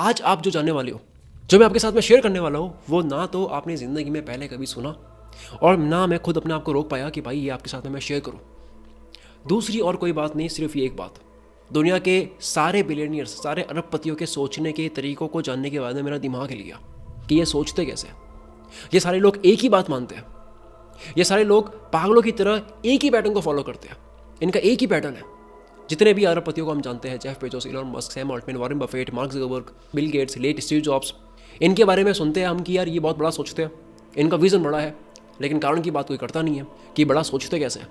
आज आप जो जानने वाले हो, जो मैं आपके साथ में शेयर करने वाला हूँ, वो ना तो आपने ज़िंदगी में पहले कभी सुना और ना मैं खुद अपने आप को रोक पाया कि भाई ये आपके साथ में मैं शेयर करूँ। दूसरी और कोई बात नहीं, सिर्फ ये एक बात। दुनिया के सारे बिलियनियर्स, सारे अरबपतियों के सोचने के तरीकों को जानने के बाद में मेरा दिमाग हिल गया कि ये सोचते कैसे। ये सारे लोग एक ही बात मानते हैं। ये सारे लोग पागलों की तरह एक ही पैटर्न को फॉलो करते हैं। इनका एक ही पैटर्न है। जितने भी अरबपतियों को हम जानते हैं, Jeff Bezos, Elon Musk, Sam Altman, Warren Buffett, Mark Zuckerberg, Bill Gates, late Steve Jobs, इनके बारे में सुनते हैं हम कि यार ये बहुत बड़ा सोचते हैं, इनका विजन बड़ा है, लेकिन कारण की बात कोई करता नहीं है कि बड़ा सोचते कैसे हैं।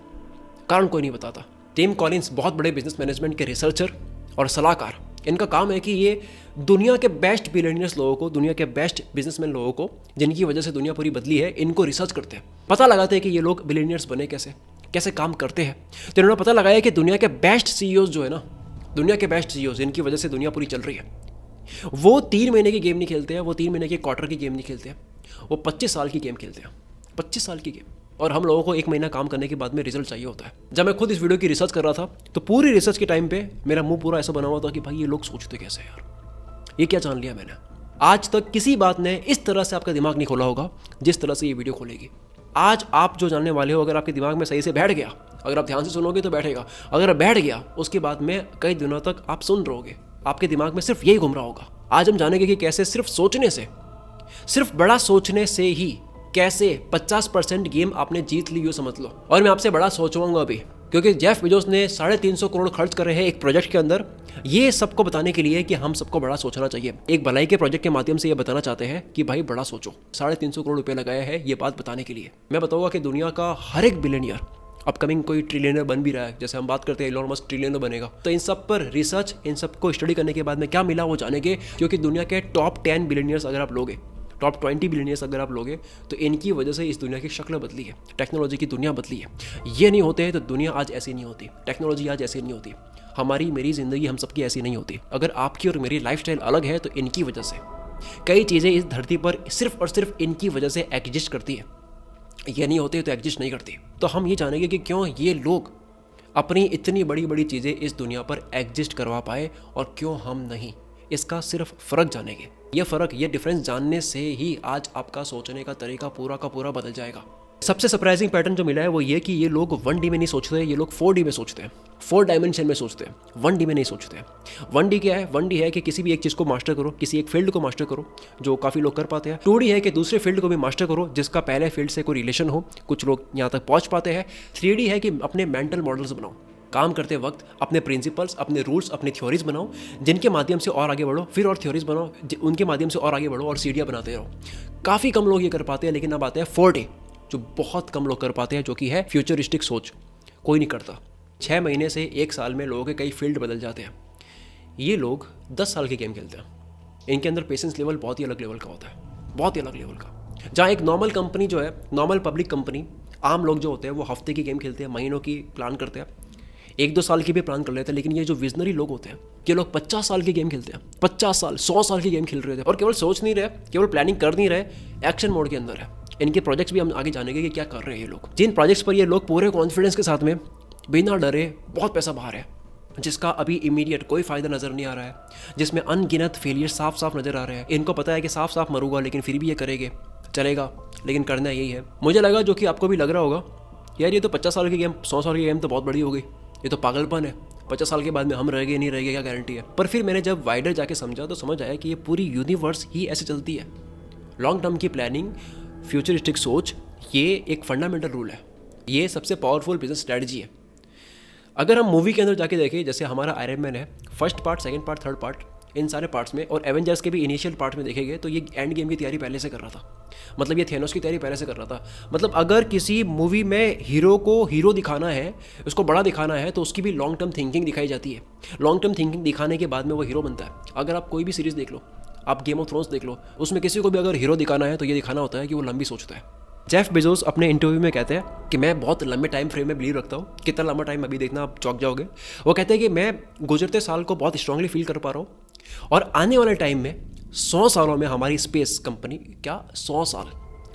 कारण कोई नहीं बताता। टिम कॉलिंस बहुत बड़े बिजनेस मैनेजमेंट के रिसर्चर और सलाहकार, इनका काम है कि ये दुनिया के बेस्ट बिलियनियर्स लोगों को, दुनिया के बेस्ट बिजनेसमैन लोगों को, जिनकी वजह से दुनिया पूरी बदली है, इनको रिसर्च करते हैं, पता लगाते हैं कि ये लोग बिलियनियर्स बने कैसे, कैसे काम करते हैं। तो इन्होंने पता लगाया कि दुनिया के बेस्ट सीईओज जो है ना, दुनिया के बेस्ट सीईओज जिनकी वजह से दुनिया पूरी चल रही है, वो 3 महीने की गेम नहीं खेलते हैं, वो 3 महीने की क्वार्टर की गेम नहीं खेलते हैं, वो 25 साल की गेम खेलते हैं। 25 साल की गेम। और हम लोगों को 1 महीना काम करने के बाद में रिजल्ट चाहिए होता है। जब मैं खुद इस वीडियो की रिसर्च कर रहा था, तो पूरी रिसर्च के टाइम पे मेरा मुंह पूरा ऐसा बना हुआ था कि भाई ये लोग सोचते कैसे यार, ये क्या जान लिया मैंने। आज तक किसी बात ने इस तरह से आपका दिमाग नहीं खोला होगा जिस तरह से ये वीडियो खोलेगी। आज आप जो जानने वाले हो, अगर आपके दिमाग में सही से बैठ गया, अगर आप ध्यान से सुनोगे तो बैठेगा, अगर बैठ गया उसके बाद में कई दिनों तक आप सुन रहोगे, आपके दिमाग में सिर्फ यही घूम रहा होगा। आज हम जानेंगे कि कैसे सिर्फ सोचने से, सिर्फ बड़ा सोचने से ही कैसे 50% गेम आपने जीत ली, यो समझ लो। और मैं आपसे बड़ा सोचवाऊंगा अभी, क्योंकि जेफ बेजोस ने 350 करोड़ खर्च करे हैं एक प्रोजेक्ट के अंदर, ये सबको बताने के लिए कि हम सबको बड़ा सोचना चाहिए। एक भलाई के प्रोजेक्ट के माध्यम से ये बताना चाहते हैं कि भाई बड़ा सोचो। 350 करोड़ रुपए लगाया है ये बात बताने के लिए। मैं बताऊंगा कि दुनिया का हर एक बिलियनियर अपकमिंग कोई ट्रिलियनर बन भी रहा है। जैसे हम बात करते हैं इलॉन मस्क ट्रिलियनर बनेगा, तो इन सब पर रिसर्च, इन सबको स्टडी करने के बाद में क्या मिला वो जानेंगे। क्योंकि दुनिया के टॉप 10 बिलियनियर्स अगर आप लोगे, टॉप 20 बिलियनियर्स अगर आप लोगे, तो इनकी वजह से इस दुनिया की शक्ल बदली है, टेक्नोलॉजी की दुनिया बदली है। ये नहीं होते तो दुनिया आज ऐसी नहीं होती, टेक्नोलॉजी आज ऐसी नहीं होती, हमारी मेरी ज़िंदगी हम सबकी ऐसी नहीं होती। अगर आपकी और मेरी लाइफस्टाइल अलग है तो इनकी वजह से कई चीज़ें इस धरती पर सिर्फ और सिर्फ इनकी वजह से एग्जिस्ट करती है। ये नहीं होते तो एग्जिस्ट नहीं करती। तो हम ये जानेंगे कि क्यों ये लोग अपनी इतनी बड़ी बड़ी चीज़ें इस दुनिया पर एग्जिस्ट करवा पाए और क्यों हम नहीं। इसका सिर्फ फ़र्क जानेंगे। ये फ़र्क, ये डिफरेंस जानने से ही आज आपका सोचने का तरीका पूरा का पूरा बदल जाएगा। सबसे सरप्राइजिंग पैटर्न जो मिला है वो ये कि ये लोग 1D में नहीं सोचते, ये लोग 4D में सोचते हैं, 4 डायमेंशन में सोचते हैं, 1D में नहीं सोचते हैं। 1D क्या है? 1D है कि किसी भी एक चीज़ को मास्टर करो, किसी एक फील्ड को मास्टर करो, जो काफ़ी लोग कर पाते हैं। 2D है कि दूसरे फील्ड को भी मास्टर करो जिसका पहले फील्ड से कोई रिलेशन हो, कुछ लोग यहाँ तक पहुँच पाते हैं। 3D है कि अपने मेंटल मॉडल्स बनाओ, काम करते वक्त अपने प्रिंसिपल्स, अपने रूल्स, अपने थ्योरीज बनाओ, जिनके माध्यम से और आगे बढ़ो, फिर और थ्योरीज बनाओ, उनके माध्यम से और आगे बढ़ो और सीढ़ियाँ बनाते रहो। काफ़ी कम लोग ये कर पाते हैं, लेकिन अब आते हैं 4D, जो बहुत कम लोग कर पाते हैं, जो कि है फ्यूचरिस्टिक सोच। कोई नहीं करता। 6 महीने से 1 साल में लोगों के कई फील्ड बदल जाते हैं। ये लोग 10 साल की गेम खेलते हैं। इनके अंदर पेशेंस लेवल बहुत ही अलग लेवल का होता है, बहुत ही अलग लेवल का। जहाँ एक नॉर्मल कंपनी जो है, नॉर्मल पब्लिक कंपनी, आम लोग जो होते हैं वो हफ्ते की गेम खेलते हैं, महीनों की प्लान करते हैं, 1-2 साल की भी प्लान कर लेते हैं। लेकिन ये जो विजनरी लोग होते हैं, ये लोग 50 साल की गेम खेलते हैं, 50 साल, 100 साल की गेम खेल रहे थे। और केवल सोच नहीं रहे, केवल प्लानिंग कर नहीं रहे, एक्शन मोड के अंदर है। इनके प्रोजेक्ट्स भी हम आगे जानेंगे कि क्या कर रहे हैं ये लोग। जिन प्रोजेक्ट्स पर ये लोग पूरे कॉन्फिडेंस के साथ में, बिना डरे, बहुत पैसा बाहर है, जिसका अभी इमीडिएट कोई फ़ायदा नज़र नहीं आ रहा है, जिसमें अनगिनत फेलियर साफ साफ नज़र आ रहे हैं। इनको पता है कि साफ साफ मरूंगा, लेकिन फिर भी ये करेंगे, चलेगा, लेकिन करना यही है। मुझे लगा, जो कि आपको भी लग रहा होगा, यार ये तो 50 साल की गेम, 100 साल की गेम तो बहुत बड़ी हो गई, ये तो पागलपन है, 50 साल के बाद में हम रह गए नहीं रह गए, क्या गारंटी है। पर फिर मैंने जब वाइडर जाके समझा तो समझ आया कि ये पूरी यूनिवर्स ही ऐसे चलती है। लॉन्ग टर्म की प्लानिंग, फ्यूचरिस्टिक सोच, ये एक फंडामेंटल रूल है, ये सबसे पावरफुल बिजनेस स्ट्रैटेजी है। अगर हम मूवी के अंदर जाके देखें, जैसे हमारा आयरन मैन है, first part, second part, third part, इन सारे पार्ट्स में, और एवेंजर्स के भी इनिशियल पार्ट में देखेंगे तो ये एंड गेम की तैयारी पहले से कर रहा था। मतलब ये थेनोस की तैयारी पहले से कर रहा था। मतलब अगर किसी मूवी में हीरो को हीरो दिखाना है, उसको बड़ा दिखाना है, तो उसकी भी लॉन्ग टर्म थिंकिंग दिखाई जाती है। लॉन्ग टर्म थिंकिंग दिखाने के बाद में वो हीरो बनता है। अगर आप कोई भी सीरीज़ देख लो, आप गेम ऑफ थ्रोन्स देख लो, उसमें किसी को भी अगर हीरो दिखाना है तो ये दिखाना होता है कि वो लंबी सोचता है। जेफ बेजोस अपने इंटरव्यू में कहते हैं कि मैं बहुत लंबे टाइम फ्रेम में बिलीव रखता हूँ। कितना लंबा टाइम अभी देखना, आप चौंक जाओगे। वो कहते हैं कि मैं गुजरते साल को बहुत स्ट्रांगली फील कर पा रहा हूँ और आने वाले टाइम में 100 सालों में हमारी स्पेस कंपनी, क्या 100 साल,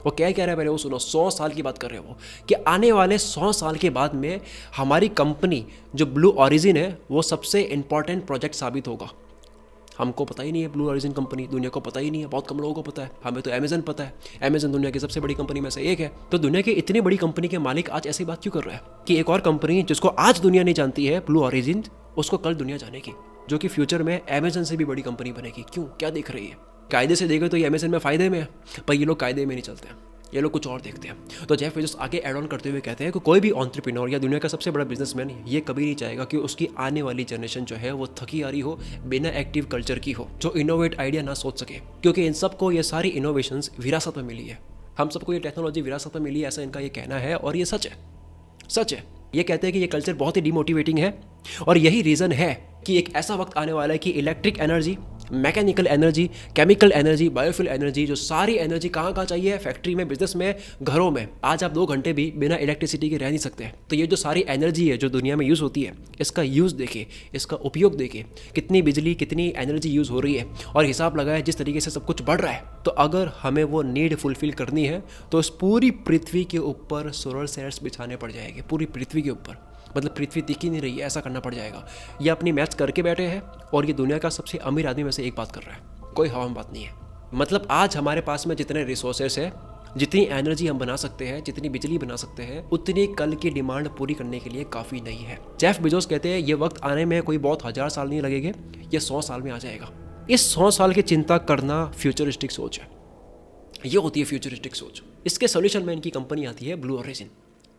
वो क्या कह रहे हैं पहले वो सुनो, 100 साल की बात कर रहे हैं वो, कि आने वाले 100 साल के बाद में हमारी कंपनी जो ब्लू ओरिजिन है वो सबसे इंपॉर्टेंट प्रोजेक्ट साबित होगा। हमको पता ही नहीं है ब्लू ओरिजिन कंपनी, दुनिया को पता ही नहीं है, बहुत कम लोगों को पता है। हमें तो अमेजन पता है, अमेजन दुनिया की सबसे बड़ी कंपनी में से एक है। तो दुनिया की इतनी बड़ी कंपनी के मालिक आज ऐसी बात क्यों कर रहा है कि एक और कंपनी जिसको आज दुनिया नहीं जानती है, ब्लू ओरिजिन, उसको कल दुनिया जानेगी, जो कि फ्यूचर में अमेजन से भी बड़ी कंपनी बनेगी। क्यों, क्या देख रही है? कायदे से देखे तो ये अमेजन में फ़ायदे में है, पर ये लोग कायदे में नहीं चलते हैं, ये लोग कुछ और देखते हैं। तो जेफ बेजोस आगे एड ऑन करते हुए कहते हैं कि कोई भी एंटरप्रेन्योर या दुनिया का सबसे बड़ा बिजनेसमैन ये कभी नहीं चाहेगा कि उसकी आने वाली जनरेशन जो है वो थकी आ रही हो, बिना एक्टिव कल्चर की हो, जो इनोवेट आइडिया ना सोच सके, क्योंकि इन सबको ये सारी इनोवेशंस विरासत में मिली है। हम सबको ये टेक्नोलॉजी विरासत में मिली है, ऐसा इनका ये कहना है, और ये सच है, सच है। ये कहते हैं कि ये कल्चर बहुत ही डिमोटिवेटिंग है, और यही रीज़न है कि एक ऐसा वक्त आने वाला है कि electric energy, mechanical energy, chemical energy, biofuel energy, जो सारी एनर्जी कहाँ चाहिए, फैक्ट्री में, बिजनेस में, घरों में। आज आप 2 घंटे भी बिना इलेक्ट्रिसिटी के रह नहीं सकते। तो ये जो सारी एनर्जी है जो दुनिया में यूज़ होती है, इसका यूज़ देखिए, इसका उपयोग देखिए, कितनी बिजली, कितनी एनर्जी यूज़ हो रही है, और हिसाब लगाए जिस तरीके से सब कुछ बढ़ रहा है। तो अगर हमें वो नीड फुलफिल करनी है तो इस पूरी पृथ्वी के ऊपर सोलर सेल्स बिछाने पड़ जाएंगे, पूरी पृथ्वी के ऊपर। मतलब पृथ्वी टिक ही नहीं रही है, ऐसा करना पड़ जाएगा। ये अपनी मैथ्स करके बैठे हैं, और ये दुनिया का सबसे अमीर आदमी में से एक बात कर रहा है, कोई हवा में बात नहीं है। मतलब आज हमारे पास में जितने रिसोर्सेस है, जितनी एनर्जी हम बना सकते हैं, जितनी बिजली बना सकते हैं, उतनी कल की डिमांड पूरी करने के लिए काफ़ी नहीं है। जेफ बेजोस कहते हैं ये वक्त आने में कोई बहुत 1000 साल नहीं लगेंगे, ये 100 साल में आ जाएगा। इस 100 साल की चिंता करना फ्यूचरिस्टिक सोच है, ये होती है फ्यूचरिस्टिक सोच। इसके सोल्यूशन में इनकी कंपनी आती है ब्लू ओरिजिन,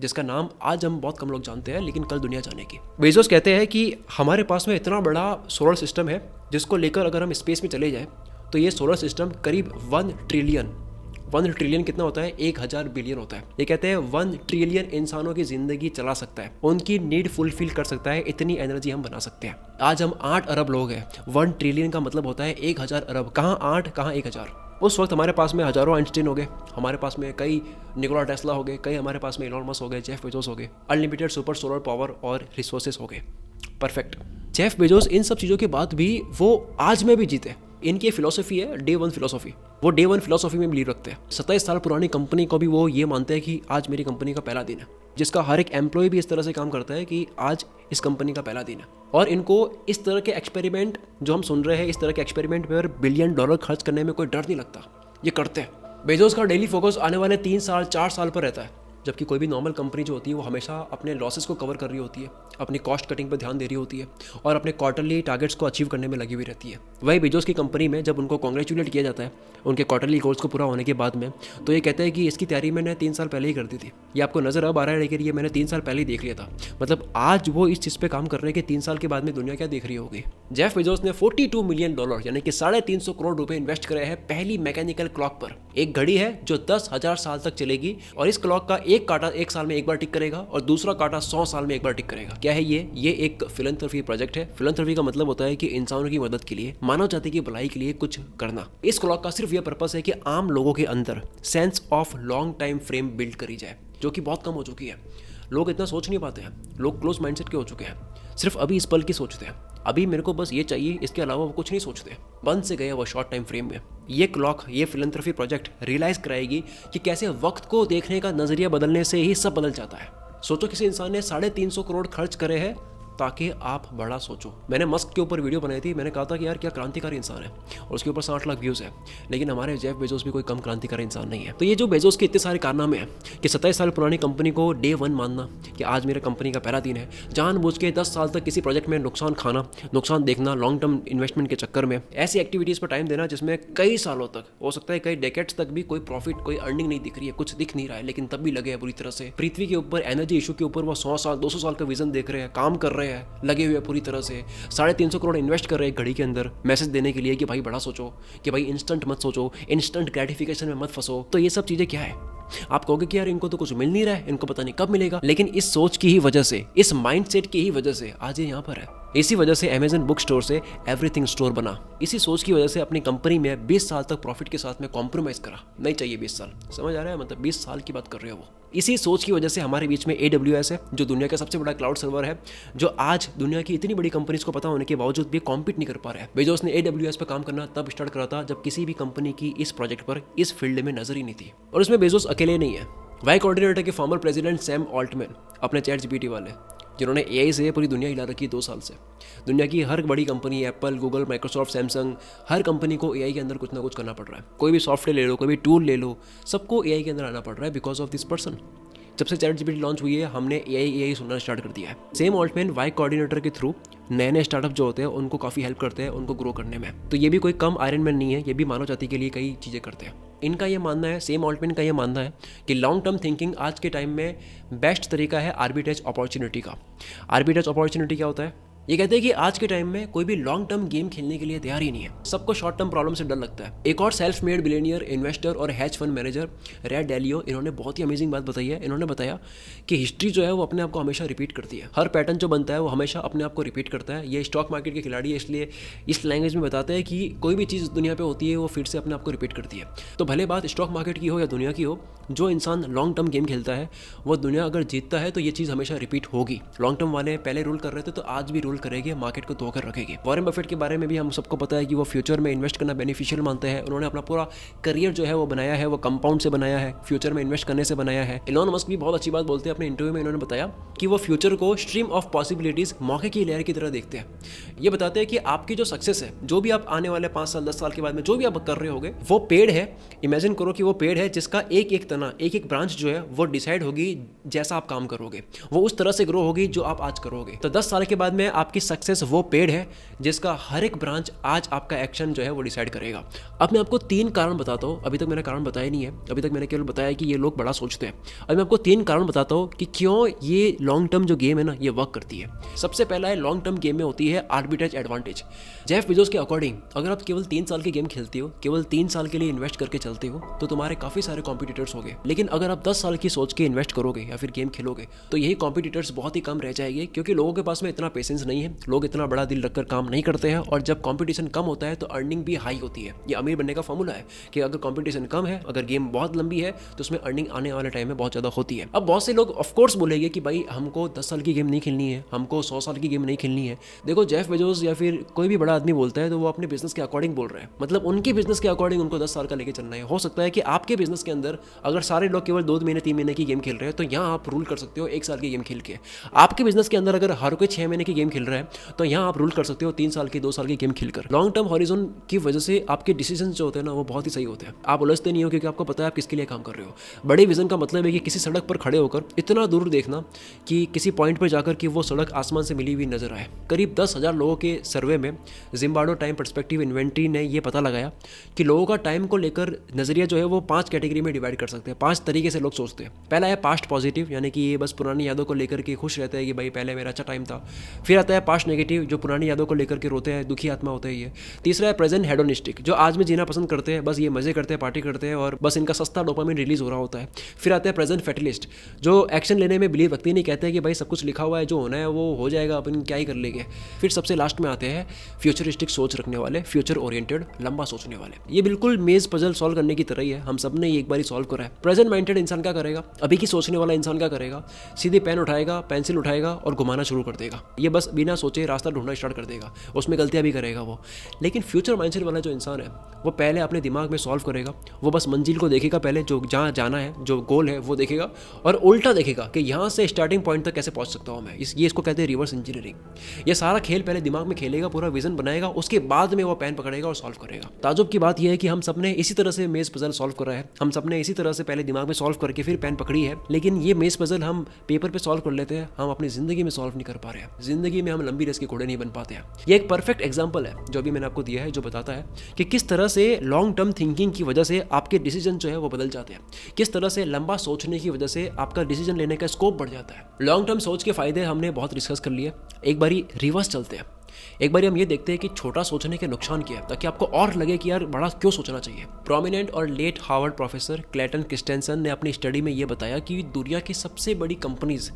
जिसका नाम आज हम बहुत कम लोग जानते हैं, लेकिन कल दुनिया जानेगी। बेजोस कहते हैं कि हमारे पास में इतना बड़ा सोलर सिस्टम है, जिसको लेकर अगर हम स्पेस में चले जाएं तो ये सोलर सिस्टम करीब 1 ट्रिलियन कितना होता है, 1000 बिलियन होता है। ये कहते हैं 1 ट्रिलियन इंसानों की जिंदगी चला सकता है, उनकी नीड फुलफिल कर सकता है, इतनी एनर्जी हम बना सकते हैं। आज हम 8 अरब लोग हैं, 1 ट्रिलियन का मतलब होता है 1000 अरब। कहाँ 8, कहाँ 1000? उस वक्त हमारे पास में हजारों आइंस्टीन हो गए, हमारे पास में कई निकोला टेस्ला हो गए, कई हमारे पास में इलॉन मस्क हो गए, जेफ बेजोस हो गए, अनलिमिटेड सुपर सोलर पावर और रिसोर्सेस हो गए। परफेक्ट। जेफ बेजोस इन सब चीज़ों के बाद भी वो आज में भी जीते। इनकी फिलॉसफी है डे 1 फिलॉसफी, वो डे 1 फिलॉसफी में बिलीव रखते हैं। 27 साल पुरानी कंपनी को भी वो ये मानते हैं कि आज मेरी कंपनी का पहला दिन है, जिसका हर एक एम्प्लॉय भी इस तरह से काम करता है कि आज इस कंपनी का पहला दिन है। और इनको इस तरह के एक्सपेरिमेंट जो हम सुन रहे हैं, इस तरह के एक्सपेरिमेंट पर $1 बिलियन खर्च करने में कोई डर नहीं लगता, ये करते हैं। बेजोस का डेली फोकस आने वाले 3 साल 4 साल पर रहता है, जबकि कोई भी नॉर्मल कंपनी जो होती है वो हमेशा अपने लॉसेस को कवर कर रही होती है, अपनी कॉस्ट कटिंग पर ध्यान दे रही होती है, और अपने क्वार्टरली टारगेट्स को अचीव करने में लगी हुई रहती है। वही बेजोस की कंपनी में जब उनको कॉन्ग्रेचुलेट किया जाता है उनके क्वार्टरली गोल्स को पूरा होने के बाद में, तो ये कहते हैं कि इसकी तैयारी मैंने 3 साल पहले ही कर दी थी। ये आपको नजर अब आ रहा है, लेकिन ये मैंने 3 साल पहले ही देख लिया था। मतलब आज वो इस चीज़ पे काम कर रहे हैं कि 3 साल के बाद में दुनिया क्या देख रही होगी। जेफ बेजोस ने $42 मिलियन यानी कि 350 करोड़ रुपए इन्वेस्ट करे हैं पहली मैकेनिकल क्लॉक पर। एक घड़ी है जो 10,000 साल तक चलेगी, और इस क्लॉक का एक कांटा 1 साल में एक बार टिक करेगा, और दूसरा कांटा 100 साल में एक बार टिक करेगा। क्या है ये एक फिलैंथ्रोपी प्रोजेक्ट है। फिलैंथ्रोपी का मतलब होता है कि इंसानों की मदद के लिए, मानव जाति की भलाई के लिए कुछ करना। इस क्लॉक का सिर्फ यह पर्पस है कि आम लोगों के अंदर sense of long time frame build करी जाए, जो कि बहुत कम हो चुकी है। लोग इतना सोच नहीं पाते हैं, लोग क्लोज माइंडसेट के हो चुके हैं, सिर्फ अभी इस पल की सोचते हैं, अभी मेरे को बस ये चाहिए, इसके अलावा वो कुछ नहीं सोचते, बंद से गए वो शॉर्ट टाइम फ्रेम में। ये क्लॉक, ये फिलैंथ्रोपी प्रोजेक्ट रियलाइज कराएगी कि कैसे वक्त को देखने का नजरिया बदलने से ही सब बदल जाता है। सोचो किसी इंसान ने 350 करोड़ खर्च करे हैं ताकि आप बड़ा सोचो। मैंने मस्क के ऊपर वीडियो बनाई थी, मैंने कहा था कि यार क्या क्रांतिकारी इंसान है, और उसके ऊपर 60 लाख व्यूज़ है, लेकिन हमारे जेफ बेजोस भी कोई कम क्रांतिकारी इंसान नहीं है। तो ये जो बेजोस के इतने सारे कारनामे हैं कि 27 साल पुरानी कंपनी को डे 1 मानना कि आज मेरे कंपनी का पहला दिन है, जानबूझ के 10 साल तक किसी प्रोजेक्ट में नुकसान खाना, नुकसान देखना, लॉन्ग टर्म इन्वेस्टमेंट के चक्कर में ऐसी एक्टिविटीज़ पर टाइम देना जिसमें कई सालों तक, हो सकता है कई डेकेड्स तक भी कोई प्रॉफिट, कोई अर्निंग नहीं दिख रही है, कुछ दिख नहीं रहा है, लेकिन तब भी लगे हैं बुरी तरह से पृथ्वी के ऊपर एनर्जी इशू के ऊपर। वो 100 साल 200 साल का विजन देख रहे हैं, काम कर रहे हैं, लगे हुए पूरी तरह से। 350 करोड़ इन्वेस्ट कर रहे हैं घड़ी के अंदर, मैसेज देने के लिए कि भाई बड़ा सोचो, कि भाई इंस्टेंट मत सोचो, इंस्टेंट ग्रेटिफिकेशन में मत फंसो। तो ये सब चीजें क्या है? आप कहोगे कि यार इनको तो कुछ मिल नहीं रहा है, इनको पता नहीं कब मिलेगा, लेकिन इस सोच की ही वजह से, इस माइंडसेट की ही वजह से आज ये यहाँ पर है। इसी वजह से अमेजन बुक स्टोर से एवरीथिंग स्टोर बना। इसी सोच की वजह से अपनी कंपनी में 20 साल तक प्रॉफिट के साथ में कॉम्प्रोमाइज करा। नहीं चाहिए 20 साल, समझ आ रहा है? मतलब 20 साल की बात कर रहे हो वो। इसी सोच की वजह से हमारे बीच में AWS है, जो दुनिया का सबसे बड़ा क्लाउड सर्वर है, जो आज दुनिया की इतनी बड़ी कंपनीज को पता होने के बावजूद भी कॉम्पीट नहीं कर पा रहा है। बेजोस ने AWS पर काम करना तब स्टार्ट करा था जब किसी भी कंपनी की इस प्रोजेक्ट पर, इस फील्ड में नजर ही नहीं थी। और इसमें बेजोस अकेले नहीं है। वाई कॉर्डिनेटर के फॉर्मर प्रेसिडेंट सैम ऑल्टमैन, अपने ChatGPT वाले, जिन्होंने एआई से पूरी दुनिया हिला रखी है 2 साल से। दुनिया की हर बड़ी company, Apple, Google, Microsoft, Samsung, हर कंपनी को एआई के अंदर कुछ ना कुछ करना पड़ रहा है। कोई भी सॉफ्टवेयर ले लो, कोई भी टूल ले लो, सबको एआई के अंदर आना पड़ रहा है बिकॉज ऑफ दिस पर्सन। जब से ChatGPT लॉन्च हुई है, हमने एआई सुनना स्टार्ट कर दिया है। सेम ऑल्टमैन वाई कोऑर्डिनेटर के थ्रू नए नए स्टार्टअप जो होते हैं उनको काफ़ी हेल्प करते हैं उनको ग्रो करने में। तो ये भी कोई कम आयरन मैन नहीं है, ये भी मानव जाति के लिए कई चीज़ें करते हैं। इनका ये मानना है, सेम ऑल्टमैन का ये मानना है कि लॉन्ग टर्म थिंकिंग आज के टाइम में बेस्ट तरीका है आर्बिट्रेज अपॉर्चुनिटी का। आर्बिट्रेज अपॉर्चुनिटी क्या होता है? ये कहते हैं कि आज के टाइम में कोई भी लॉन्ग टर्म गेम खेलने के लिए तैयार ही नहीं है, सबको शॉर्ट टर्म प्रॉब्लम से डर लगता है। एक और सेल्फ मेड बिलियनियर, इन्वेस्टर और हैज फंड मैनेजर रे डैलियो, इन्होंने बहुत ही अमेजिंग बात बताई है। इन्होंने बताया कि हिस्ट्री जो है वो अपने आप को हमेशा रिपीट करती है। हर पैटर्न जो बनता है वो हमेशा अपने आप को रिपीट करता है। ये स्टॉक मार्केट के खिलाड़ी है, इसलिए इस लैंग्वेज में बताते हैं कि कोई भी चीज़ दुनिया पर होती है वो फिर से अपने आप को रिपीट करती है। तो भले बात स्टॉक मार्केट की हो या दुनिया की हो, जो इंसान लॉन्ग टर्म गेम खेलता है वो दुनिया अगर जीतता है तो ये चीज़ हमेशा रिपीट होगी। लॉन्ग टर्म वाले पहले रूल कर रहे थे तो आज भी रूल करेंगे, मार्केट को धोकर रखेगी। वॉरेन बफेट के बारे में भी हम सबको पता है कि वो फ्यूचर में इन्वेस्ट करना बेनिफिशियल मानते हैं। उन्होंने अपना पूरा करियर जो है वो बनाया है, वो कंपाउंड से बनाया है, फ्यूचर में इन्वेस्ट करने से बनाया है। इलॉन मस्क भी बहुत अच्छी बात बोलते हैं अपने इंटरव्यू में। इन्होंने बताया कि वो फ्यूचर को स्ट्रीम ऑफ पॉसिबिलिटीज, मौके की लहर की तरह देखते हैं। ये बताते हैं कि आपकी जो सक्सेस है, जो भी आप आने वाले 5 साल 10 साल के बाद में जो भी आप कर रहे होगे, वो पेड़ है। इमेजिन करो कि वो पेड़ है जिसका एक एक तना, एक एक ब्रांच जो है वो डिसाइड होगी जैसा आप काम करोगे, वो उस तरह से ग्रो होगी जो आप आज करोगे। तो 10 साल के बाद में आपकी सक्सेस वो पेड़ है जिसका हर एक ब्रांच आज आपका एक्शन जो है वो डिसाइड करेगा। अब मैं आपको 3 कारण बताता हूँ। अभी तक मैंने कारण बताया नहीं है, अभी तक मैंने केवल बताया कि ये लोग बड़ा सोचते हैं। अब मैं आपको 3 कारण बताता हूँ कि क्यों ये लॉन्ग टर्म जो गेम है ना ये वर्क करती है। सबसे पहला है, लॉन्ग टर्म गेम में होती है आर्बिट्रेज एडवांटेज। जेफ बेजोस के अकॉर्डिंग अगर आप केवल 3 साल की गेम खेलते हो, केवल 3 साल के लिए इन्वेस्ट करके चलते हो, तो तुम्हारे काफी सारे कॉम्पिटिटर्स होंगे। लेकिन अगर आप 10 साल की सोच के इन्वेस्ट करोगे या फिर गेम खेलोगे तो यही कॉम्पिटिटर्स बहुत ही कम रह जाएंगे, क्योंकि लोगों के पास में इतना पेशेंस नहीं है, लोग इतना बड़ा दिल रखकर काम नहीं करते हैं। और जब कंपटीशन कम होता है तो अर्निंग भी हाई होती है। ये अमीर बनने का फॉर्मूला है कि अगर कंपटीशन कम है, अगर गेम बहुत लंबी है तो उसमें अर्निंग आने वाले टाइम में बहुत ज़्यादा होती है। अब बहुत से लोग ऑफ कोर्स बोलेंगे कि भाई हमको 10 साल की गेम नहीं खेलनी है, हमको 100 साल की गेम नहीं खेलनी है। देखो, जेफ बेजोस या फिर कोई भी बड़ा आदमी बोलता है तो वो अपने बिजनेस के अकॉर्डिंग बोल रहे हैं, मतलब उनके बिजनेस के अकॉर्डिंग उनको 10 साल का लेके चलना है। हो सकता है कि आपके बिजनेस के अंदर अगर सारे लोग केवल 2 महीने 3 महीने की गेम खेल रहे हैं तो यहाँ आप रूल कर सकते हो 1 साल की गेम खेल के। आपके बिजनेस के अंदर अगर हर कोई 6 महीने की गेम खेल रहा है तो यहाँ आप रूल कर सकते हो 3 साल की 2 साल की गेम खेलकर। लॉन्ग टर्म हॉरिजॉन की वजह से आपके डिसीजन जो होते हैं ना वो बहुत ही सही होते हैं। आप उलझते नहीं हो क्योंकि आपको पता है आप किसके लिए काम कर रहे हो। बड़े विजन का मतलब है कि किसी सड़क पर खड़े होकर इतना दूर देखना कि किसी पॉइंट पर जाकर कि वो सड़क आसमान से मिली हुई नजर आए। करीब 10,000 लोगों के सर्वे में जिम्बार्डो टाइम पर्सपेक्टिव इन्वेंट्री ने ये पता लगाया कि लोगों का टाइम को लेकर नजरिया जो है वो 5 कैटेगरी में डिवाइड कर सकते हैं। 5 तरीके से लोग सोचते हैं। पहला है पास्ट पॉजिटिव, यानी कि ये बस पुरानी यादों को लेकर के खुश रहते हैं कि भाई पहले मेरा अच्छा टाइम था। फिर आता है पास्ट नेगेटिव, जो पुरानी यादों को लेकर के रोते हैं, दुखी आत्मा होता है ये। तीसरा है प्रेजेंट हेडोनिस्टिक, जो आज में जीना पसंद करते हैं, बस ये मजे करते हैं, पार्टी करते हैं और बस इनका सस्ता डोपामिन रिलीज हो रहा होता है। फिर आता है प्रेजेंट फैटलिस्ट, जो एक्शन लेने में बिलीव रखते नहीं, कहते हैं कि भाई सब कुछ लिखा हुआ है, जो होना है वो हो जाएगा, अपन क्या ही कर लेंगे। फिर सबसे लास्ट में आते हैं फ्यूचरिस्टिक सोच रखने वाले, फ्यूचर ओरिएंटेड, लंबा सोचने वाले। ये बिल्कुल मेज पजल सॉल्व करने की तरह ही है, हम सब ने एक बार सॉल्व करा है। प्रेजेंट माइंडेड इंसान क्या करेगा, अभी की सोचने वाला इंसान क्या करेगा, सीधे पेन उठाएगा, पेंसिल उठाएगा और घुमाना शुरू कर देगा। ये बस बिना सोचे रास्ता ढूंढना स्टार्ट कर देगा, उसमें गलतियां भी करेगा वो। लेकिन फ्यूचर माइंडसेट वाला जो इंसान है वो पहले अपने दिमाग में सॉल्व करेगा, वो बस मंजिल को देखेगा, पहले जो जहाँ जाना है, जो गोल है वो देखेगा और उल्टा देखेगा कि यहाँ से स्टार्टिंग पॉइंट तक कैसे पहुँच सकता हूँ मैं। ये इसको कहते हैं रिवर्स इंजीनियरिंग। ये सारा खेल पहले दिमाग में खेलेगा, पूरा विजन बनाएगा, उसके बाद में वो पेन पकड़ेगा और सॉल्व करेगा। ताजुब की बात यह है कि हम सबने इसी तरह से मेज पजल सॉल्व करा है, हम सबने इसी तरह से पहले दिमाग में सॉल्व करके फिर पेन पकड़ी है। लेकिन ये मेज पजल हम पेपर पे सॉल्व कर लेते हैं, हम अपनी जिंदगी में सॉल्व नहीं कर पा रहे हैं। जिंदगी में हम लंबी रेस के घोड़े नहीं बन पाते हैं। ये एक परफेक्ट एग्जांपल है जो अभी मैंने आपको दिया है, जो बताता है कि किस तरह से लॉन्ग टर्म थिंकिंग की वजह से आपके डिसीजन जो है वो बदल जाते हैं, किस तरह से लंबा सोचने की वजह से आपका डिसीजन लेने का स्कोप बढ़ जाता है। लॉन्ग टर्म सोच के फायदे हमने बहुत डिस्कस कर लिए, एक बारी रिवर्स चलते हैं। एक बार हम ये देखते हैं कि छोटा सोचने के नुकसान क्या है, ताकि आपको और लगे कि यार बड़ा क्यों सोचना चाहिए। प्रोमिनेंट और late Harvard professor Clayton Christensen ने अपनी स्टडी में ये बताया कि दुनिया की सबसे बड़ी कंपनीज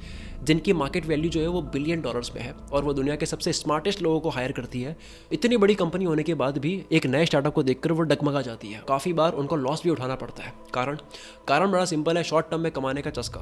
जिनकी मार्केट वैल्यू जो है वो $बिलियन में है और वो दुनिया के सबसे स्मार्टेस्ट लोगों को हायर करती है, इतनी बड़ी कंपनी होने के बाद भी एक नए स्टार्टअप को देखकर वो डगमगा जाती है। काफ़ी बार उनको लॉस भी उठाना पड़ता है। कारण बड़ा सिंपल है, शॉर्ट टर्म में कमाने का चस्का,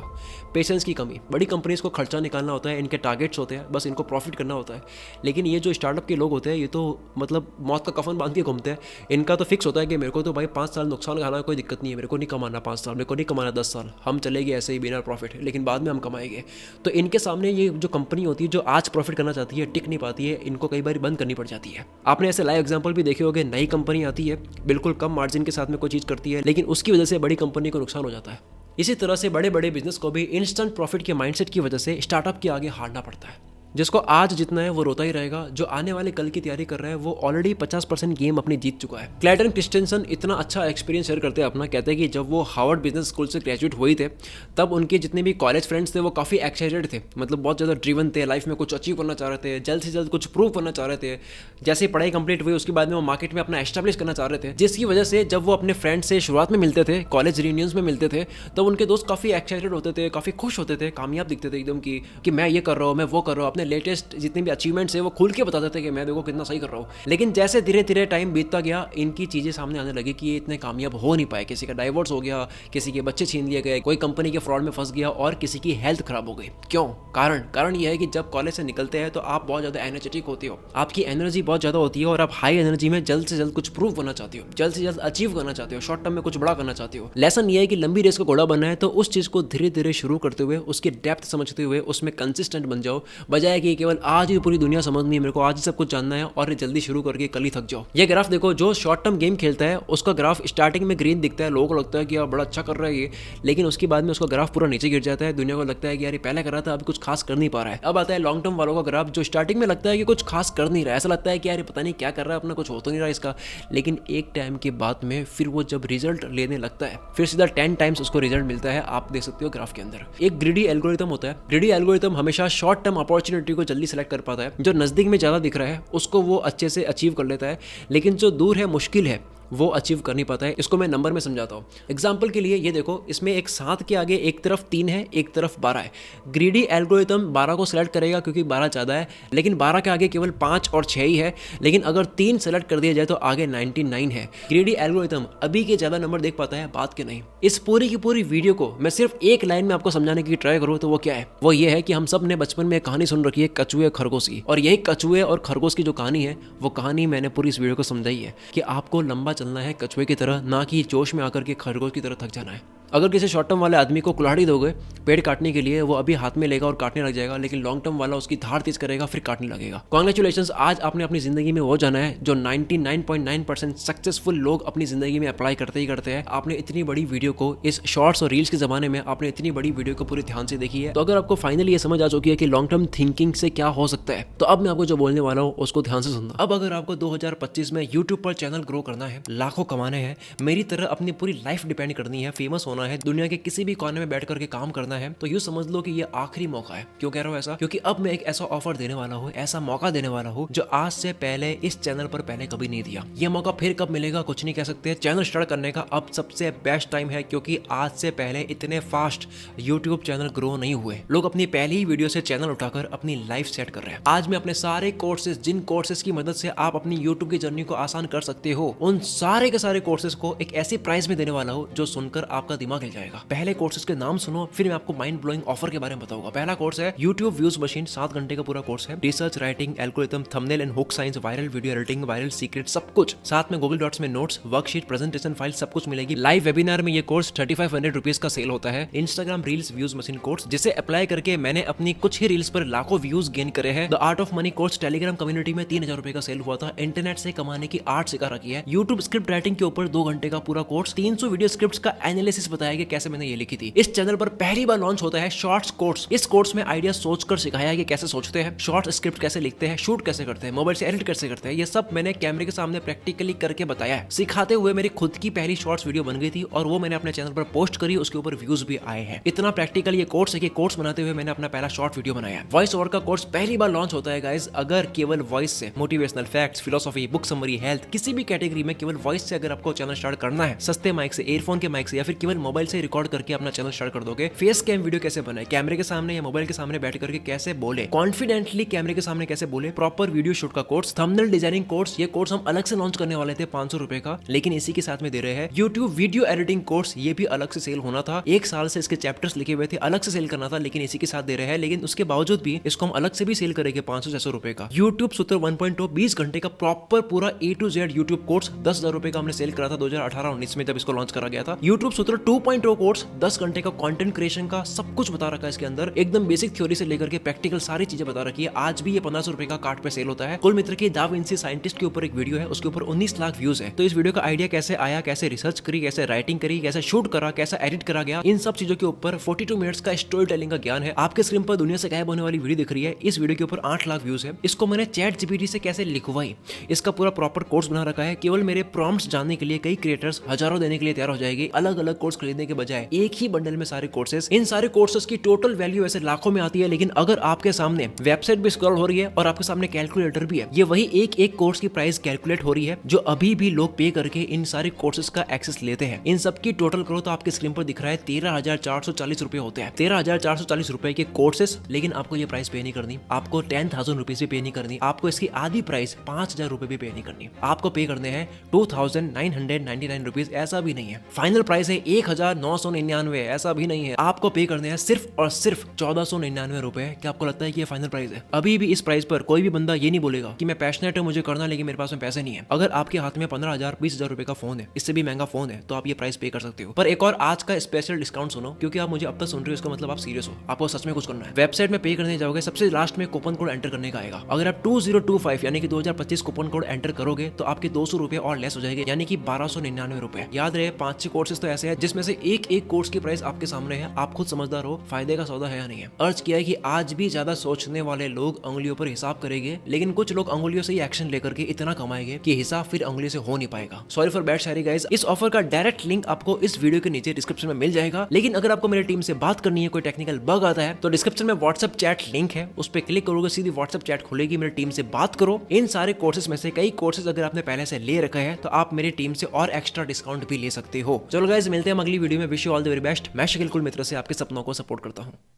पेशेंस की कमी। बड़ी कंपनीज को खर्चा निकालना होता है, इनके टारगेट्स होते हैं, बस इनको प्रॉफिट करना होता है। लेकिन ये जो स्टार्टअप के लोग होते हैं ये तो मतलब मौत का कफन बांध के घूमते हैं। इनका तो फिक्स होता है कि मेरे को तो भाई 5 साल नुकसान खाना कोई दिक्कत नहीं है, मेरे को नहीं कमाना 5 साल, मेरे को नहीं कमाना 10 साल, हम चलेंगे ऐसे ही बिना प्रॉफिट, लेकिन बाद में हम कमाएंगे। तो इनके सामने ये जो कंपनी होती है जो आज प्रॉफिट करना चाहती है टिक नहीं पाती है, इनको कई बार बंद करनी पड़ जाती है। आपने ऐसे लाइव एग्जांपल भी देखे होंगे, नई कंपनी आती है, बिल्कुल कम मार्जिन के साथ में कोई चीज़ करती है, लेकिन उसकी वजह से बड़ी कंपनी को नुकसान हो जाता है। इसी तरह से बड़े बड़े बिजनेस को भी इंस्टेंट प्रॉफिट के माइंडसेट की वजह से स्टार्टअप के आगे हारना पड़ता है। जिसको आज जितना है वो रोता ही रहेगा, जो आने वाले कल की तैयारी कर रहा है वो ऑलरेडी 50% गेम अपनी जीत चुका है। क्लेटन क्रिस्टेंसन इतना अच्छा एक्सपीरियंस शेयर करते हैं अपना, कहते हैं कि जब वो हार्वर्ड बिजनेस स्कूल से ग्रेजुएट हुए थे तब उनके जितने भी कॉलेज फ्रेंड्स थे वो काफ़ी एक्साइटेड थे, मतलब बहुत ज़्यादा ड्रिवन थे, लाइफ में कुछ अचीव करना चाह रहे थे, जल्द से जल्द कुछ प्रूव करना चाह रहे थे। जैसे पढ़ाई कंप्लीट हुई उसके बाद में वो मार्केट में अपना एस्टेब्लिश करना चाह रहे थे, जिसकी वजह से जब वो अपने फ्रेंड्स से शुरुआत में मिलते थे, कॉलेज रियूनियंस में मिलते थे, तब उनके दोस्त काफ़ी एक्साइटेड होते थे, काफ़ी खुश होते थे, कामयाब दिखते थे एकदम कि मैं ये कर रहा हूँ, मैं वो कर रहा हूँ, अपने लेटेस्ट जितने भी अचीवमेंट्स है वो खुल के बताते थे कि मैं देखो कितना सही कर रहा हूँ। लेकिन जैसे धीरे धीरे टाइम बीतता गया इनकी चीज़ें सामने आने लगी कि ये इतने कामयाब हो नहीं पाए, किसी का डाइवोर्स हो गया, किसी के बच्चे छीन लिए गए, कोई कंपनी के फ्रॉड में फंस गया और किसी की हेल्थ खराब हो गई। क्यों? कारण ये है कि जब कॉलेज से निकलते हैं तो आप बहुत ज़्यादा एनर्जेटिक होते हो, आपकी एनर्जी बहुत ज़्यादा होती है और आप हाई एनर्जी में जल्द से जल्द कुछ प्रूव करना चाहते हो, जल्द से जल्द अचीव करना चाहते हो, शॉर्ट टर्म में कुछ बड़ा करना चाहते हो। लेसन ये है कि लंबी रेस का घोड़ा बनना है तो उस चीज़ को धीरे धीरे शुरू करते हुए उसकी डेप्थ समझते हुए उसमें कंसिस्टेंट बन जाओ, बजाय कि केवल आज ही पूरी दुनिया समझनी है, मेरे को आज ही सब कुछ जानना है और जल्दी शुरू करके कल ही थक जाओ। ये ग्राफ देखो, जो शॉर्ट टर्म गेम खेलता है उसका ग्राफ स्टार्टिंग में ग्रीन दिखता है, लोगों को लगता है कि यार बड़ा अच्छा कर रहा है ये, लेकिन उसके बाद में उसका ग्राफ पूरा नीचे गिर जाता है। दुनिया को लगता है कि यार ये पहले कर रहा था अभी कुछ खास कर नहीं पा रहा है। अब आता है लॉन्ग टर्म वालों का ग्राफ, जो स्टार्टिंग में लगता है कि कुछ खास कर नहीं रहा है, ऐसा लगता है कि यार ये पता नहीं क्या कर रहा है अपना, कुछ हो तो नहीं रहा इसका, लेकिन एक टाइम के बाद में फिर वो जब रिजल्ट लेने लगता है फिर सीधा 10 टाइम्स उसको रिजल्ट मिलता है। आप देख सकते हो ग्राफ के अंदर एक ग्रीडी एल्गोरिथम होता है। ग्रीडी एल्गोरिथम हमेशा शॉर्ट टर्म अपॉर्चुनिटी को जल्दी सेलेक्ट कर पाता है, जो नजदीक में ज्यादा दिख रहा है उसको वो अच्छे से अचीव कर लेता है, लेकिन जो दूर है, मुश्किल है, वो अचीव कर नहीं पाता है। इसको मैं नंबर में समझाता हूँ। एग्जाम्पल के लिए ये देखो, इसमें एक 7 के आगे एक तरफ 3 है, एक तरफ 12 है। ग्रीडी एल्गोरिथम 12 को सेलेक्ट करेगा क्योंकि 12 ज़्यादा है, लेकिन 12 के आगे केवल 5 और 6 ही है, लेकिन अगर 3 सेलेक्ट कर दिया जाए तो आगे 99 है। ग्रीडी एल्गोरिथम अभी के ज़्यादा नंबर देख पाता है, बात के नहीं। इस पूरी की पूरी वीडियो को मैं सिर्फ एक लाइन में आपको समझाने की ट्राई करूँ तो वो क्या है, वो ये है कि हम सब ने बचपन में एक कहानी सुन रखी है कछुए खरगोश की, और यही कछुए और खरगोश की जो कहानी है वो कहानी मैंने पूरी इस वीडियो को समझाई है कि आपको लंबा चलना है कछुए की तरह, ना कि जोश में आकर के खरगोश की तरह थक जाना है। अगर किसी शॉर्ट टर्म वाले आदमी को कुल्हाड़ी दोगे पेड़ काटने के लिए, वो अभी हाथ में लेगा और काटने लग जाएगा, लेकिन लॉन्ग टर्म वाला उसकी धार तेज करेगा फिर काटने लगेगा। कांग्रेचुलेशंस, आज आपने अपनी जिंदगी में वो जाना है जो 99.9% सक्सेसफुल लोग अपनी जिंदगी में अप्लाई करते ही करते हैं। आपने इतनी बड़ी वीडियो को, इस शॉर्ट्स और रील्स के जमाने में आपने इतनी बड़ी वीडियो को पूरी ध्यान से देखी है, तो अगर आपको फाइनली ये समझ आ चुकी है कि लॉन्ग टर्म थिंकिंग से क्या हो सकता है, तो अब मैं आपको जो बोलने वाला हूँ उसको ध्यान से सुनना। अब अगर आपको 2025 में यूट्यूब पर चैनल ग्रो करना है, लाखों कमाने हैं, मेरी तरह अपनी पूरी लाइफ डिपेंड करनी है, फेमस होना है, दुनिया के किसी भी कोने में बैठ करके काम करना है, तो यूं समझ लो कि ये आखिरी मौका है। क्यों कह रहा हूं ऐसा? क्योंकि अब मैं एक ऐसा ऑफर देने वाला हूं, ऐसा मौका देने वाला हूं जो आज से पहले इस चैनल पर पहले कभी नहीं दिया। ये मौका फिर कब मिलेगा कुछ नहीं कह सकते। चैनल स्टार्ट करने का अब सबसे बेस्ट टाइम है, क्योंकि आज से पहले इतने फास्ट यूट्यूब चैनल ग्रो नहीं हुए। लोग अपनी पहली ही वीडियो से चैनल उठाकर अपनी लाइफ सेट कर रहे हैं। आज मैं अपने सारे कोर्सेज, जिन कोर्सेज की मदद से आप अपनी यूट्यूब की जर्नी को आसान कर सकते हो, उन सारे के सारे कोर्सेज को एक ऐसी प्राइस में देने वाला हूं जो सुनकर आपका दिमाग हिल जाएगा। पहले कोर्सेज के नाम सुनो, फिर मैं आपको माइंड ब्लोइंग ऑफर के बारे में बताऊंगा। पहला कोर्स है यूट्यूब व्यूज मशीन, 7 घंटे का पूरा कोर्स है। Research, writing, algorithm, thumbnail and hook science, viral video editing, viral secret, सब कुछ साथ में गूगल डॉट्स में नोट्स, वर्कशीट, प्रेजेंटेशन फाइल सब कुछ मिलेगी। लाइव वेबिनार में ये कोर्स 3500 रुपीज का सेल होता है। Instagram reels views machine course, जिसे अप्लाई करके मैंने अपनी कुछ ही रील्स पर लाखों व्यूज गेन करे हैं। The art of money course, Telegram community में 3000 रुपए का सेल हुआ था। इंटरनेट से कमाने की आर्ट सिखा रखी है। यूट्यूब स्क्रिप्ट राइटिंग के ऊपर 2 घंटे का पूरा कोर्स, 300 वीडियो स्क्रिप्ट्स का एनालिसिस बताया कि कैसे मैंने ये लिखी थी। इस चैनल पर पहली बार लॉन्च होता है शॉर्ट्स कोर्स। इस कोर्स में आइडिया सोचकर सिखाया है कि कैसे सोचते हैं, शॉर्ट स्क्रिप्ट कैसे लिखते हैं, शूट कैसे करते हैं, मोबाइल से एडिट कैसे करते हैं, ये सब मैंने कैमरे के सामने प्रैक्टिकली करके बताया है। सिखाते हुए मेरी खुद की पहली शॉर्ट्स वीडियो बन गई थी और वो मैंने अपने चैनल पर पोस्ट करी, उसके ऊपर व्यूज भी आए हैं। इतना प्रैक्टिकल ये कोर्स है कि कोर्स बनाते हुए मैंने अपना पहला शॉर्ट वीडियो बनाया। वॉइस ओवर का कोर्स पहली बार लॉन्च होता है गाइस। अगर केवल वॉइस से motivational facts, philosophy, book summary, health, किसी भी कैटेगरी में केवल वॉइस से अगर आपको चैनल स्टार्ट करना है, सस्ते माइक से, ईयरफोन के माइक से, या फिर केवल मोबाइल से रिकॉर्ड करके अपना चैनल स्टार्ट कर दोगे। फेस कैम वीडियो कैसे बनाए, कैमरे के सामने या मोबाइल के सामने बैठ करके कैसे बोले, कॉन्फिडेंटली कैमरे के सामने कैसे बोले, प्रॉपर वीडियो शूट का कोर्स, थंबनेल डिजाइनिंग कोर्स। ये कोर्स हम अलग से लॉन्च करने वाले थे 500 रुपए का, लेकिन इसी के साथ में दे रहे हैं। यूट्यूब वीडियो एडिटिंग कोर्स, ये भी अलग से सेल होना था। 1 साल से इसके चैप्टर्स लिखे हुए थे, अलग से सेल करना था, लेकिन इसी के साथ दे रहे हैं। लेकिन उसके बावजूद भी इसको हम अलग से भी सेल करेंगे 500-600 रुपए का। यूट्यूब सूत्र 1.0 20 घंटे का प्रॉपर पूरा A to Z YouTube course 10,000 रुपए का हमने सेल करा था 2018-19 में जब इसको लॉन्च करा गया था। यूट्यूब सूत्र 2.0 कोर्स, 10 घंटे का कंटेंट क्रिएशन का सब कुछ बता रखा है इसके अंदर, एकदम बेसिक थ्योरी से लेकर के प्रैक्टिकल सारी चीजें बता रखी है। आज भी ये 1500 रुपए का कार्ट पे सेल होता है। कुल मित्र की दा विंसी साइंटिस्ट के ऊपर एक वीडियो है, उसके ऊपर 19 लाख व्यूज है। तो इस वीडियो का आइडिया कैसे आया, कैसे रिसर्च करी, कैसे राइटिंग करी, कैसे शूट करा, कैसे एडिट करा गया, इन सब चीजों के ऊपर 42 मिनट्स का स्टोरी टेलिंग का ज्ञान है। आपके स्क्रीन पर दुनिया से गायब होने वाली वीडियो दिख रही है, इस वीडियो के ऊपर 8 लाख व्यूज है। इसको मैंने चैट जीपीटी से कैसे लिखवाई, इसका पूरा प्रॉपर कोर्स बना रखा है। केवल मेरे प्रॉम्प्ट्स जानने के लिए कई क्रिएटर्स हजारों देने के लिए तैयार हो जाएंगे। अलग अलग कोर्स खरीदने के बजाय एक ही बंडल में सारे कोर्सेज। इन सारे कोर्सेज की टोटल वैल्यू ऐसे लाखों में आती है, लेकिन अगर आपके सामने वेबसाइट भी स्क्रॉल हो रही है और आपके सामने कैलकुलेटर भी है, ये वही एक एक कोर्स की प्राइस कैलकुलेट हो रही है जो अभी भी लोग पे करके इन सारे कोर्सेज का एक्सेस लेते हैं। इन सब की टोटल करो तो आपके स्क्रीन पर दिख रहा है 13,440 रुपए होते हैं। 13,440 रुपए के कोर्सेज, लेकिन आपको ये प्राइस पे नहीं करनी, आपको 10,000 रुपीज भी पे नहीं करनी, आपको इसकी आधी प्राइस 5,000 रुपए भी पे नहीं करनी, आपको पे करने हैं 2,999 रुपीज। ऐसा भी नहीं है फाइनल प्राइस है 1,999, ऐसा भी नहीं है। आपको पे करने हैं सिर्फ और सिर्फ 1,499 रुपए। क्या आपको लगता है कि ये फाइनल प्राइस है? अभी भी इस प्राइस पर कोई भी बंदा ये नहीं बोलेगा कि मैं पैशनेट हूं, मुझे करना, लेकिन मेरे पास में पैसे नहीं है। अगर आपके हाथ में 15,000 20,000 रुपए का फोन है, इससे भी महंगा फोन है, तो आप ये प्राइस पे कर सकते हो। पर एक और आज का स्पेशल डिस्काउंट सुनो, क्योंकि आप मुझे अब तक सुन रहे हो, इसका मतलब आप सीरियस हो, आपको सच में कुछ करना है। वेबसाइट में पे करने जाओगे, सबसे लास्ट में कूपन कोड एंटर करने का आएगा। अगर आप 2025 यानी कि 2025 कूपन कोड एंटर करोगे तो आपके 200 रुपए और लेस हो जाएंगे, यानी कि 1,299 रुपए। याद रहे 5-6 कोर्सेज तो ऐसे हैं जिसमें से एक एक कोर्स की प्राइस आपके सामने है। आप खुद समझदार हो, फायदे का सौदा है या नहीं है। अर्ज किया है कि आज भी ज्यादा सोचने वाले लोग अंगुलियों पर हिसाब करेंगे, लेकिन कुछ लोग अंगुलियों से ही एक्शन लेकर के इतना कमाएंगे कि हिसाब फिर अंगुलियों से हो नहीं पाएगा। Sorry for bad Shayari guys. इस ऑफर का डायरेक्ट लिंक आपको इस वीडियो के नीचे डिस्क्रिप्शन में मिल जाएगा। लेकिन अगर आपको मेरी टीम से बात करनी है, कोई टेक्निकल बग आता है, तो डिस्क्रिप्शन में व्हाट्सएप चैट लिंक है, उस पर क्लिक करोगे सीधी व्हाट्सएप चैट खुलेगी, मेरी टीम से बात करो। इन सारे कोर्सेज में से कई कोर्सेज अगर आपने पहले से ले रखा है तो आप मेरी टीम से और एक्स्ट्रा डिस्काउंट भी ले सकते हो। चलो गाइस, मिलते हैं अगली वीडियो में। Wish you all the very best. मैं शकील कुल मित्र से आपके सपनों को सपोर्ट करता हूँ।